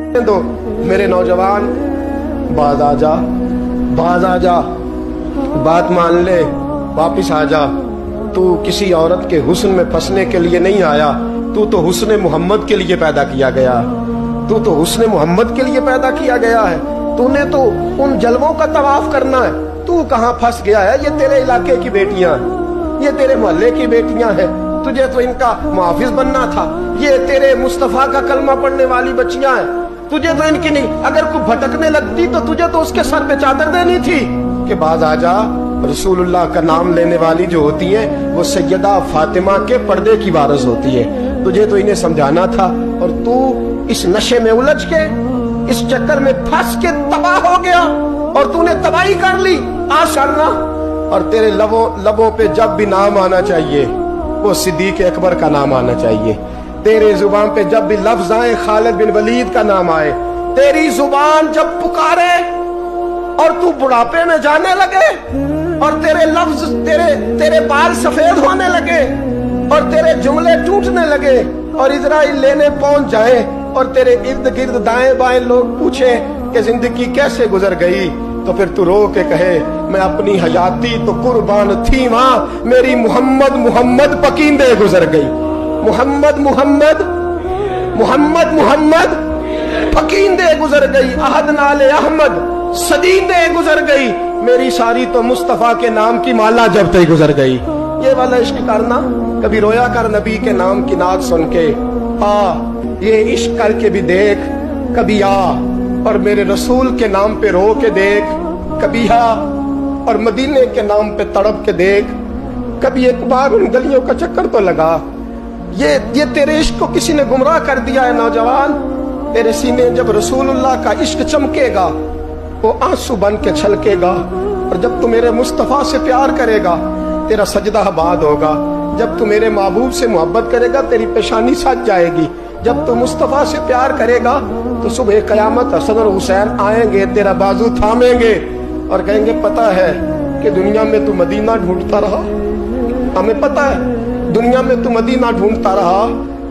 तो मेरे नौजवान बाज आ जा, बाज आ जा, बात मान ले, वापिस आ जा। तू किसी औरत के हुस्न में फंसने के लिए नहीं आया, तू तो हुस्न मोहम्मद के लिए पैदा किया गया, तू तो हुस्न मोहम्मद के लिए पैदा किया गया है। तूने तो उन जलवों का तवाफ करना है। तू कहाँ फंस गया है? ये तेरे इलाके की बेटियां हैं, ये तेरे मोहल्ले की बेटियां हैं, तुझे तो इनका मुहाफिज बनना था। ये तेरे मुस्तफा का कलमा पढ़ने वाली बच्चियां हैं, तुझे तो इनकी नहीं। अगर कोई भटकने लगती तो तुझे तो उसके सर पे चादर देनी थी कि बाज आ जा। रसूलुल्लाह का नाम लेने वाली जो होती है वो सैयदा फातिमा के पर्दे की वारिस होती है। तुझे तो इन्हें समझाना था और तू इस नशे में उलझ के, इस चक्कर में फंस के तबाह हो गया और तूने तबाही कर ली। आशर्ना। और तेरे लबों पे जब भी नाम आना चाहिए वो सिद्दीक अकबर का नाम आना चाहिए। तेरे जुबान पे जब भी लफ्ज आए खालिद बिन वलीद का नाम आए। तेरी जुबान जब पुकारे और तू बुढ़ापे में जाने लगे और तेरे लफ्ज, तेरे बाल सफेद होने लगे और तेरे जुमले टूटने लगे और इजराइल लेने पहुंच जाए और तेरे इर्द गिर्द दाएं बाएं लोग पूछे कि जिंदगी कैसे गुजर गई, तो फिर तू रो के कहे मैं अपनी हयाती तो कुर्बान थी माँ, मेरी मोहम्मद मोहम्मद पकींदे गुजर गई। मोहम्मद मोहम्मद मोहम्मद मोहम्मद पकींदे गुजर गई। अहद नाले अहमद सदीदे गुजर गई, मेरी सारी तो मुस्तफा के नाम की माला जबते गुजर गई। ये वाला इश्क करना, कभी रोया कर नबी के नाम की नात सुन के। आ ये इश्क करके भी देख, कभी आ और मेरे रसूल के नाम पे रो के देख, कभी आ और मदीने के नाम पे तड़प के देख, कभी एक बार उन गलियों का चक्कर तो लगा। ये तेरे इश्क को किसी ने गुमराह कर दिया है नौजवान। तेरे सीने जब रसूलुल्लाह का इश्क चमकेगा वो आंसू बन के छलकेगा, और जब तू मेरे मुस्तफा से प्यार करेगा तेरा सजदा आबाद होगा। जब तू मेरे महबूब से मोहब्बत करेगा तेरी पेशानी सज जाएगी। जब तू मुस्तफा से प्यार करेगा तो सुबह कयामत हसन और हुसैन आएंगे, तेरा बाजू थामेंगे और कहेंगे पता है कि दुनिया में तू मदीना ढूंढता रहा, हमें पता है दुनिया में तू मदीना ढूंढता रहा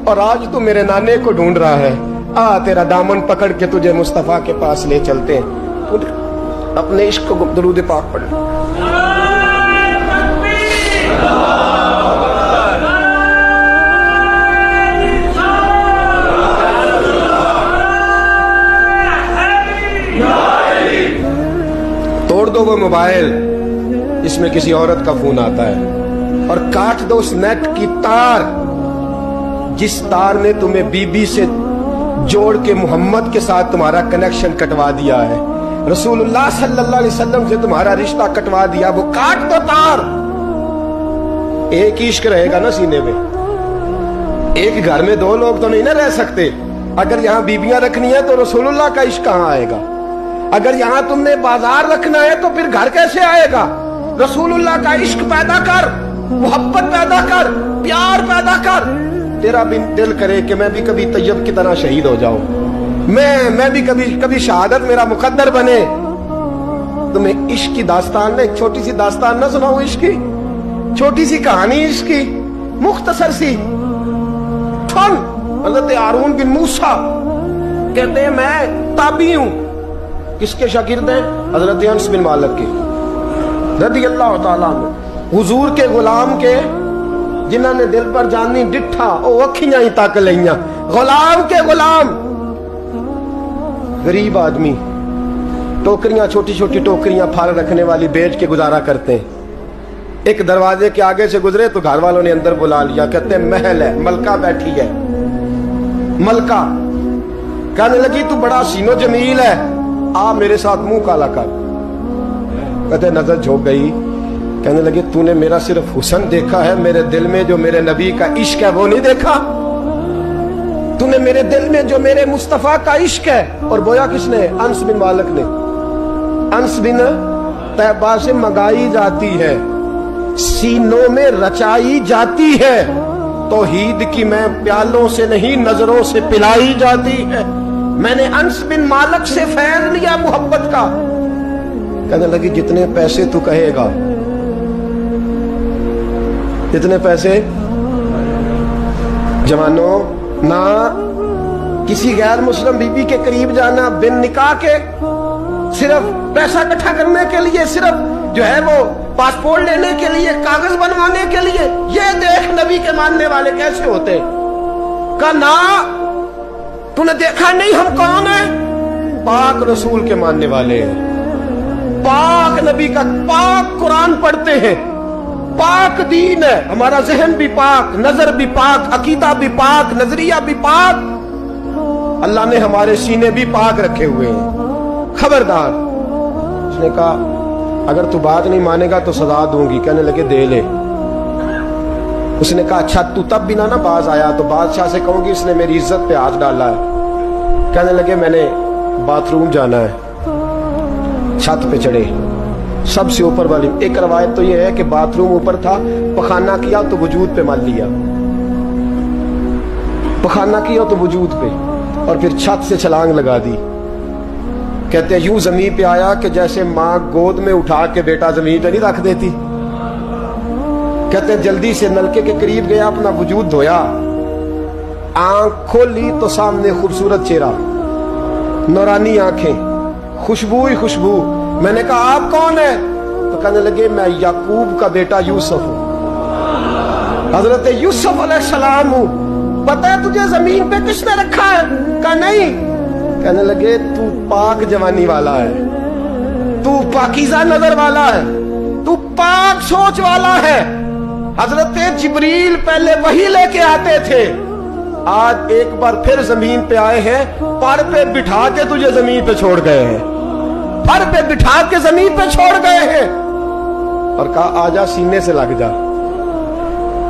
और आज तू मेरे नाने को ढूंढ रहा है। आ तेरा दामन पकड़ के तुझे मुस्तफा के पास ले चलते हैं। अपने इश्क को दरूद पाक पढ़। तोड़ दो वो मोबाइल इसमें किसी औरत का फोन आता है और काट दो उस नेट की तार जिस तार ने तुम्हें बीबी से जोड़ के मोहम्मद के साथ तुम्हारा कनेक्शन कटवा दिया है, रसूलुल्लाह सल्लल्लाहु अलैहि वसल्लम से तुम्हारा रिश्ता कटवा दिया। वो काट दो तार। एक ही इश्क रहेगा ना सीने में। एक घर में दो लोग तो नहीं ना रह सकते। अगर यहाँ बीबियां रखनी है तो रसूलुल्लाह का इश्क कहाँ आएगा? अगर यहाँ तुमने बाजार रखना है तो फिर घर कैसे आएगा? रसूलुल्लाह का इश्क पैदा कर, मोहब्बत पैदा कर, प्यार पैदा कर। तेरा भी दिल करे कि मैं भी कभी तैयब की तरह शहीद हो जाऊं, मैं भी कभी शहादत मेरा मुकद्दर बने। तुम्हें इश्क की दास्तान में एक छोटी सी दास्तान ना सुनाऊं? इश्क की छोटी सी कहानी, इश्क की मुख्तसर सी। हज़रत हारून बिन मूसा कहते हैं मैं ताबी हूं। किसके शागिर्द हैं? हज़रत अनस बिन मालिक के रज़ियल्लाहु ताला अन्हु। हुजूर के गुलाम के जिन्होंने दिल पर जानी डिठा ओ अखियां ही तक लिया। गुलाम के गुलाम, गरीब आदमी, टोकरियां, छोटी छोटी टोकरियां फाल रखने वाली बेच के गुजारा करते हैं। एक दरवाजे के आगे से गुजरे तो घर वालों ने अंदर बुला लिया। कहते हैं महल है, मलका बैठी है। मलका कहने लगी तू बड़ा सीनो जमील है, आ मेरे साथ मुंह काला कर। कहते नजर झोंक गई। कहने लगे तूने मेरा सिर्फ हुस्न देखा है, मेरे दिल में जो मेरे नबी का इश्क है वो नहीं देखा। तूने मेरे दिल में जो मेरे मुस्तफा का इश्क है। और बोया किसने? अनस बिन मालिक ने। अनस बिन तैबा से मंगाई जाती है, सीनों में रचाई जाती है। तौहीद की मैं प्यालों से नहीं नजरों से पिलाई जाती है। मैंने अनस बिन मालिक से फैल लिया मोहब्बत का। कहने लगी जितने पैसे तू कहेगा, जितने पैसे। जवानों ना किसी गैर मुस्लिम बीबी के करीब जाना बिन निकाह के, सिर्फ पैसा इकट्ठा करने के लिए, सिर्फ जो है वो पासपोर्ट लेने के लिए, कागज बनवाने के लिए, ये देख नबी के मानने वाले कैसे होते। का ना तूने देखा नहीं हम कौन है? पाक रसूल के मानने वाले हैं, पाक नबी का पाक कुरान पढ़ते हैं, पाक दीन है, हमारा जहन भी पाक, नजर भी पाक, अकीदा भी पाक, नजरिया भी पाक, अल्लाह ने हमारे सीने भी पाक रखे हुए हैं। खबरदार। उसने कहा अगर तू बात नहीं मानेगा तो सजा दूंगी। कहने लगे दे ले। उसने कहा अच्छा तू तब भी ना बाज आया तो बादशाह से कहूंगी इसने मेरी इज्जत पे हाथ डाला है। कहने लगे मैंने बाथरूम जाना है। छत पे चढ़े, सबसे ऊपर वाली। एक रवायत तो ये है कि बाथरूम ऊपर था, पखाना किया तो वजूद पे मार लिया, पखाना किया तो वजूद पे, और फिर छत से छलांग लगा दी। कहते हैं यूं जमीन पे आया कि जैसे माँ गोद में उठा के बेटा जमीन पे नहीं रख देती। कहते हैं जल्दी से नलके के करीब गया, अपना वजूद धोया, आंख खोली तो सामने खूबसूरत चेहरा, नौरानी आंखें, खुशबू ही खुशबू। मैंने कहा आप कौन है? तो कहने लगे मैं याकूब का बेटा यूसुफ हूं, हजरत यूसुफ अलैहिस्सलाम हूं। पता है तुझे जमीन पे किसने रखा है? कहा नहीं। कहने लगे तू पाक जवानी वाला है, तू पाकीज़ा नजर वाला है, तू पाक सोच वाला है। हजरत जिब्रील पहले वही लेके आते थे, आज एक बार फिर जमीन पे आए हैं, पर पे बिठा के तुझे जमीन पे छोड़ गए हैं, पर पे बिठा के जमीन पे छोड़ गए हैं, और कहा आजा सीने से लग जा।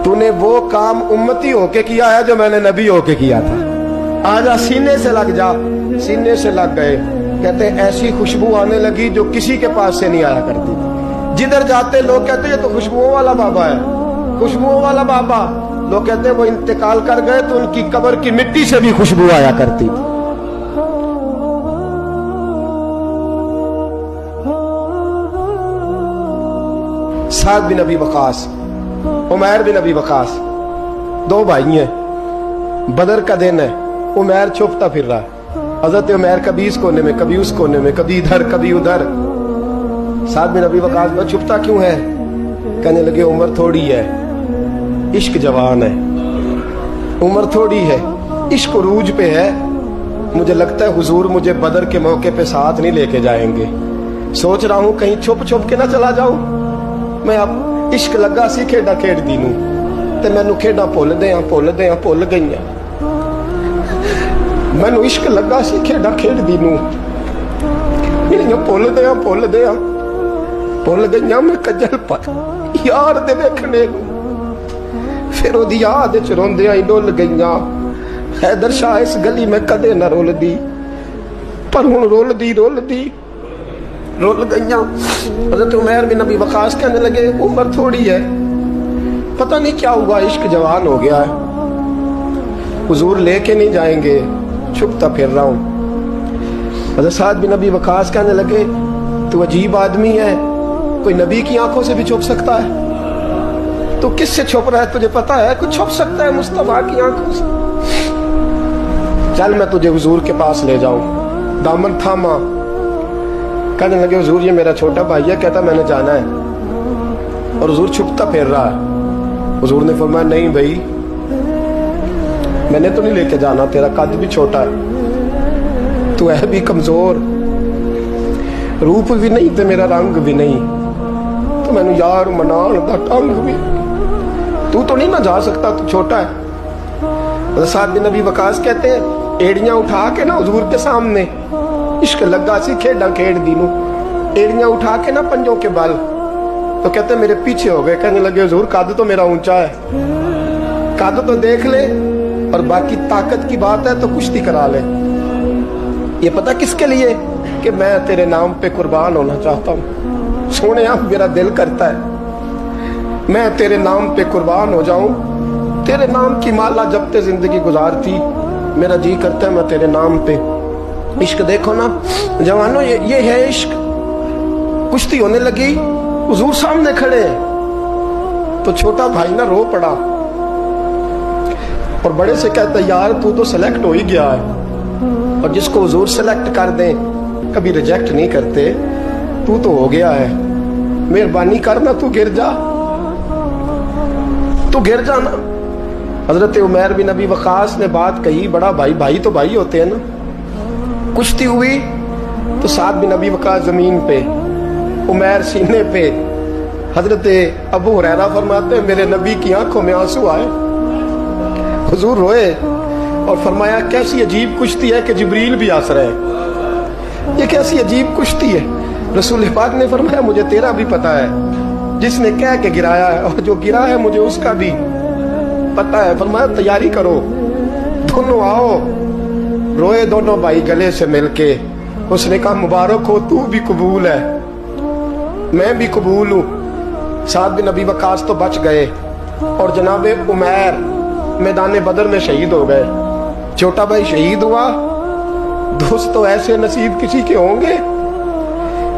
तूने वो काम उम्मती होके किया है जो मैंने नबी होके किया था, आजा सीने से लग जा। सीने से लग गए। कहते ऐसी खुशबू आने लगी जो किसी के पास से नहीं आया करती। जिधर जाते लोग कहते ये तो खुशबुओं वाला बाबा है, खुशबुओं वाला बाबा। लोग कहते वो इंतकाल कर गए तो उनकी कब्र की मिट्टी से भी खुशबू आया करती थी। साद बिन अबी वकास, उमैर बिन अबी वकास, दो भाई हैं। बदर का दिन है, उमैर छुपता फिर रहा है। हजरत उमैर कभी इस कोने में, कभी उस कोने में, कभी इधर कभी उधर। साद बिन अबी वकास में छुपता क्यों है? कहने लगे उम्र थोड़ी है, इश्क जवान है, उम्र थोड़ी है, इश्क उरूज पे है। मुझे लगता है हुजूर मुझे बदर के मौके पे साथ नहीं लेके जाएंगे। सोच रहा हूं कहीं छुप छुप के ना चला जाऊं। मैं अब इश्क लगा सी खेडा खेड दी नूं ते मैनू खेडा भुल गईयां। मैनू इश्क लगा सी खेडा खेड दी नूं भुल गईयां। मैं कजल पर यार दे वेखने नूं, फिर ओदी याद च रोंदियां ही डुल गईयां। हैदर शाह इस गली में कदे ना रुलदी, पर हुण रुलदी रुल गईयां। हज़रत उमैर बिन अबी वकास कहने लगे उम्र थोड़ी है, पता नहीं क्या हुआ, इश्क जवान हो गया है, हुजूर लेके नहीं जाएंगे, छुपता फिर रहा हूं। हज़रत साद बिन अबी वकास कहने लगे तू अजीब आदमी है, कोई नबी की आंखों से भी छुप सकता है? तो किससे छुप रहा है तुझे पता है? कुछ छुप सकता है मुस्तफा की आंखों से? चल मैं तुझे हुजूर के पास ले जाऊं। दामन थामा। कहने लगे हुजूर ये मेरा छोटा भाई है, कहता मैंने जाना है, और हुजूर छुपता फिर रहा है। हुजूर ने फरमाया नहीं भाई, मैंने तो नहीं लेके जाना, तेरा कद भी छोटा है, तू है भी कमजोर, रूप भी नहीं ते मेरा रंग भी नहीं, तो मैनू यार मनान दा ढंग भी, तू तो नहीं ना जा सकता, तू छोटा है। साद बिन अबी वकास कहते हैं एड़ियां उठा के ना हुजूर के सामने, इश्क लगा सी खेडा खेड दी नूं, एड़ियां उठा के ना पंजों के बल, तो कहते मेरे पीछे हो गए। कहने लगे हुजूर कद तो मेरा ऊंचा है, कद तो देख ले, और बाकी ताकत की बात है तो कुश्ती करा ले। ये पता किसके लिए? कि मैं तेरे नाम पे कुर्बान होना चाहता हूँ। सोने मेरा दिल करता है मैं तेरे नाम पे कुर्बान हो जाऊं, तेरे नाम की माला जपते जिंदगी गुजारती, मेरा जी करता है मैं तेरे नाम पे। इश्क देखो ना जवानों, ये है इश्क। कुश्ती होने लगी, हुजूर सामने खड़े हैं, तो छोटा भाई ना रो पड़ा और बड़े से कहता यार तू तो सेलेक्ट हो ही गया है, اور جس کو حضور سلیکٹ کر دیں کبھی ریجیکٹ نہیں کرتے. تو ہو گیا ہے, مہربانی کرنا تو گر جا, تو گر جانا. حضرت عمیر بن ابی وقاص نے بات کہی, بڑا بھائی, بھائی تو بھائی ہوتے ہیں نا. کشتی ہوئی تو سعد بن ابی وقاص زمین پہ, عمیر سینے پہ. حضرت ابو ہریرہ فرماتے ہیں میرے نبی کی آنکھوں میں آنسو آئے. حضور روئے اور فرمایا کیسی عجیب کشتی ہے کہ جبریل بھی ہنس رہے ہیں, یہ کیسی عجیب کشتی ہے. رسول پاک نے فرمایا مجھے تیرا بھی پتا ہے, جس نے کہہ کے گرایا ہے اور جو گرا ہے مجھے اس کا بھی پتا ہے. فرمایا تیاری کرو, دونوں آؤ. روئے دونوں بھائی گلے سے مل کے. اس نے کہا مبارک ہو, تو بھی قبول ہے, میں بھی قبول ہوں. سعد بن ابی وقاص تو بچ گئے اور جناب عمیر میدان بدر میں شہید ہو گئے. چھوٹا بھائی شہید ہوا, دوست تو ایسے نصیب کسی کے ہوں گے.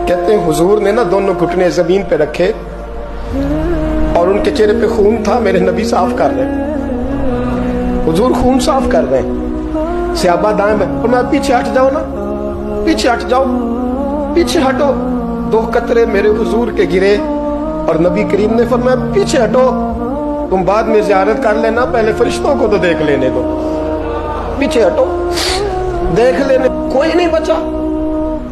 کہتے ہیں حضور نے نا دونوں گھٹنے زمین پہ رکھے اور ان کے چہرے پہ خون تھا. میرے نبی صاف کر رہے, حضور خون صاف کر رہے. صحابہ دائیں میں فرمایا پیچھے ہٹ جاؤ نا, پیچھے ہٹ جاؤ, پیچھے ہٹو. 2 قطرے میرے حضور کے گرے اور نبی کریم نے فرمایا پیچھے ہٹو, تم بعد میں زیارت کر لینا, پہلے فرشتوں کو تو دیکھ لینے دو. پیچھے ہٹو, دیکھ لینے. کوئی نہیں بچا,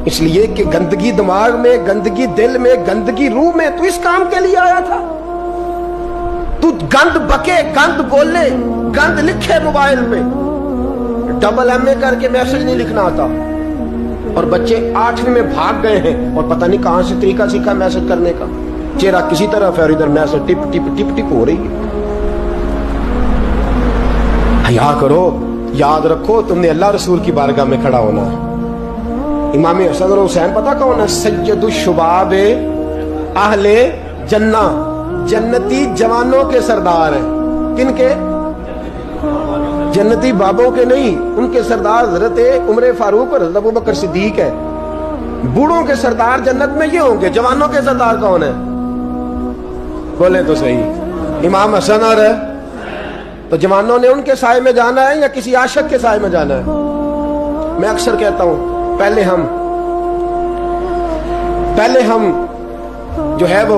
اس لیے کہ گندگی دماغ میں, گندگی دل میں, گندگی روح میں. تو اس کام کے لیے آیا تھا. تو گند بکے, گند بولے, گند لکھے موبائل پہ, ڈبل ایم اے کر کے میسج نہیں لکھنا آتا. اور بچے 8ویں میں بھاگ گئے ہیں اور پتہ نہیں کہاں سے طریقہ سیکھا میسج کرنے کا. چہرہ کسی طرف ہے اور ادھر میسج ٹپ ٹپ ٹپ ٹپ ہو رہی ہے. حیا کرو, یاد رکھو تم نے اللہ رسول کی بارگاہ میں کھڑا ہونا ہے. امام حسن اور حسین پتہ کون ہے؟ سید الشباب اہل جنہ, جنتی جوانوں کے سردار ہیں. کن کے؟ جنتی بابوں کے نہیں, ان کے سردار حضرت عمر فاروق اور حضرت ابوبکر صدیق ہے. بوڑھوں کے سردار جنت میں یہ ہوں گے. جوانوں کے سردار کون ہے؟ بولے تو صحیح. امام حسن اور تو جوانوں نے ان کے سائے میں جانا ہے یا کسی عاشق کے سائے میں جانا ہے؟ میں اکثر کہتا ہوں پہلے ہم جو ہے وہ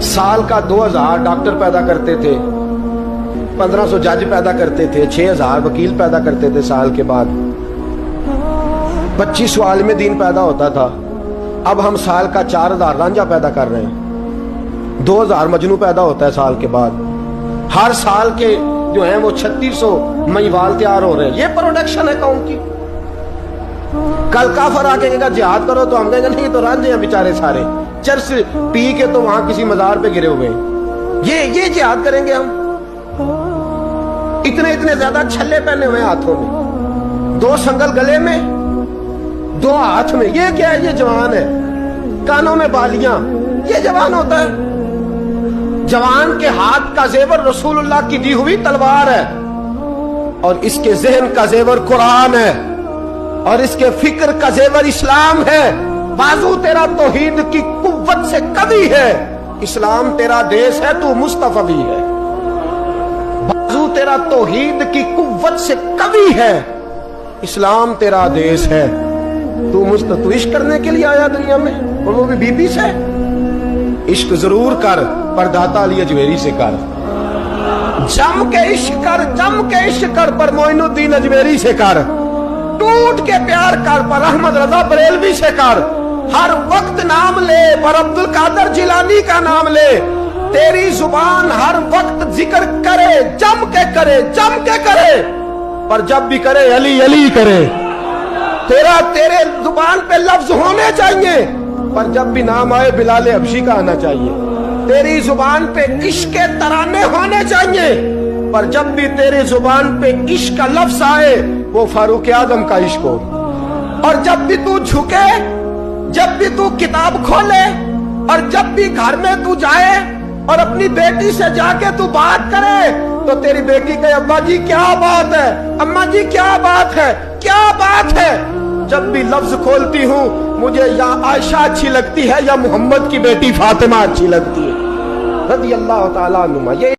سال کا 2000 ڈاکٹر پیدا کرتے تھے, 1500 جج پیدا کرتے تھے, 6000 وکیل پیدا کرتے تھے. سال کے بعد 2500 عالم دین پیدا ہوتا تھا. اب ہم سال کا 4000 رانجھا پیدا کر رہے ہیں, 2000 مجنو پیدا ہوتا ہے سال کے بعد. ہر سال کے جو ہیں وہ 3600 مہیوال تیار ہو رہے ہیں. یہ پروڈکشن ہے قوم کی. کل کافر آ کے کہے گا جہاد کرو تو ہم کہیں گے نہیں, تو رانجھے ہیں بیچارے سارے, چرس پی کے تو وہاں کسی مزار پہ گرے ہوئے ہیں. یہ جہاد کریں گے ہم؟ اتنے زیادہ چھلے پہنے ہوئے ہاتھوں میں, 2 سنگل گلے میں, 2 ہاتھ میں. یہ کیا ہے؟ یہ جوان ہے. کانوں میں بالیاں, یہ جوان ہوتا ہے؟ جوان کے ہاتھ کا زیور رسول اللہ کی دی ہوئی تلوار ہے, اور اس کے ذہن کا زیور قرآن ہے, اور اس کے فکر کا زیور اسلام ہے. بازو تیرا توحید کی قوت سے قوی ہے, اسلام تیرا دیس ہے, تو مصطفی ہے. بازو تیرا توحید کی قوت سے قوی ہے, اسلام تیرا دیس ہے, تو عشق کرنے کے لیے آیا دنیا میں, اور وہ بھی بی بی سے. عشق ضرور کر, پر داتا علی اجمیری سے کر. جم کے عشق کر, جم کے عشق کر, پر معین الدین اجمیری سے کر. ٹوٹ کے پیار کر, پر احمد رضا بریلوی سے کر. ہر وقت نام لے, پر عبد القادر جیلانی کا نام لے. تیری زبان ہر وقت ذکر کرے, جم کے کرے, جم کے کرے, پر جب بھی کرے علی علی کرے. تیرے زبان پہ لفظ ہونے چاہیے, پر جب بھی نام آئے بلال حبشی کا آنا چاہیے. تیری زبان پہ عشق کے ترانے ہونے چاہیے, پر جب بھی تیرے زبان پہ عشق کا لفظ آئے وہ فاروق اعظم کا عشق ہو. اور جب بھی تو جھکے, جب بھی تو کتاب کھولے, اور جب بھی گھر میں تو جائے اور اپنی بیٹی سے جا کے تو بات کرے, تو تیری بیٹی کہے ابا جی کیا بات ہے, اماں جی کیا بات ہے, کیا بات ہے. جب بھی لفظ کھولتی ہوں مجھے یا عائشہ اچھی لگتی ہے یا محمد کی بیٹی فاطمہ اچھی لگتی ہے رضی اللہ تعالیٰ عنہما. یہ